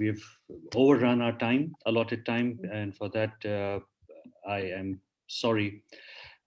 Speaker 2: we've overrun our time, allotted time, and for that I am sorry.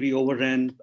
Speaker 2: we overran,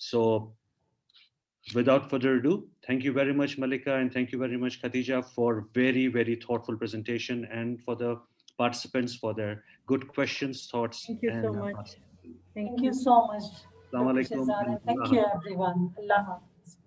Speaker 2: So without further ado, thank you very much Malika, and thank you very much Khatija for very very thoughtful presentation, and for the participants for their good questions, thoughts.
Speaker 1: Thank you so much.
Speaker 3: Thank you so much.
Speaker 2: Assalamu alaikum.
Speaker 3: Thank you everyone. Allah Hafiz.